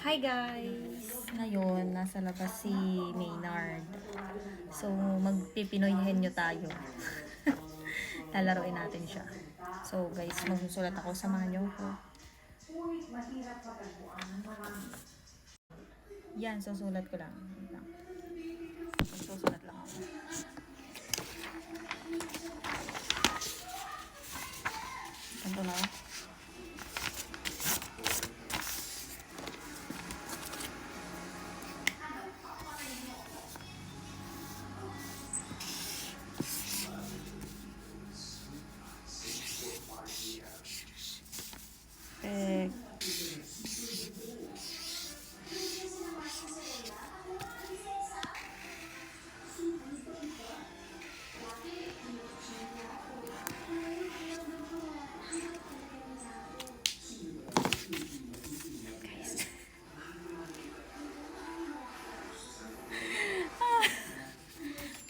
Hi guys! Ngayon, nasa labas si Maynard. So, magpipinoy henyo tayo. Lalaroin natin siya. So guys, magsusulat ako. Samahan niyo ako. Yan, susulat ko lang. Wait lang. Susulat lang ako. Ganito na.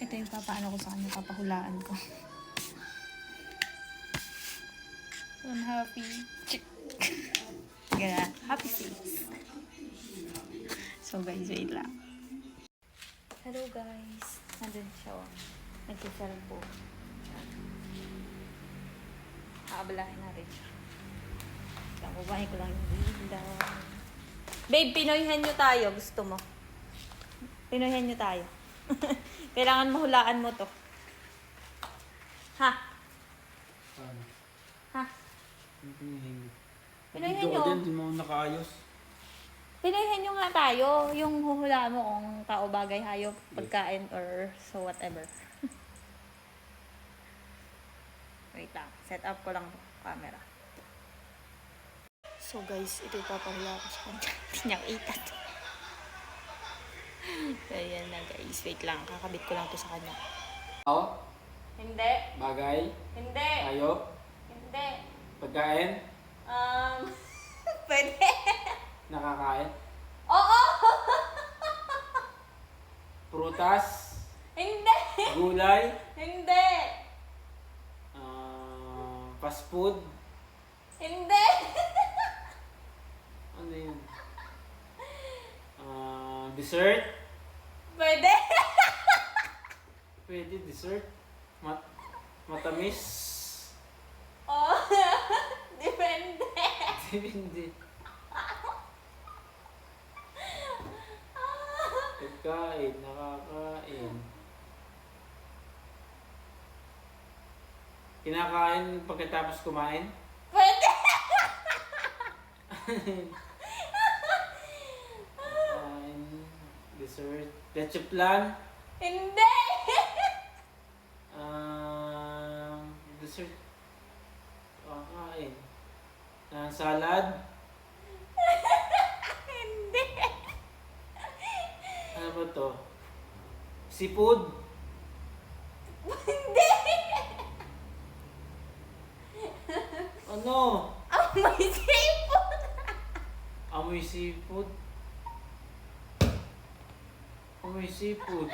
Ito yung papaano ko sa kanya, papahulaan ko. I'm happy. Gana, happy face. So guys, wait lang. Hello guys. Nandun siya. Nag-cell po. Aabalahin natin siya. Lang, bubahin ko lang yung ilaw. Babe, pinoyhan nyo tayo. Gusto mo? Pinoyhan nyo tayo. Kailangan mahulaan mo to. Ha? Ha? Pinoyhan nyo. Hindi mo nakaayos. Pinoyhan nyo nga tayo. Yung huhulaan mo kung tao, bagay, hayop, pagkain, or so whatever. Wait lang. Set up ko lang camera. So guys, ito yung papahula ko sa kanya. Hindi niya itat. So ayan na guys. Wait lang. Kakabit ko lang to sa kanya. Tao? Hindi. Bagay? Hindi. Hayop? Hindi. Pagkain? Pwede. Nakakain? Oo! Prutas? Hindi. Gulay? Hindi. Fast food? Hindi. Ano yun? Dessert? Pwede. Pwede dessert? Matamis? Oh. Depende. Hindi. Pagkain, nakakain. Kinakain pagkatapos kumain? Pwede. Kain, dessert, leche plan, Hindi. dessert, kakain, salad, Hindi. ano ba to? Seafood, Hindi. ano? May sipon. Amoy seafood. Amoy seafood.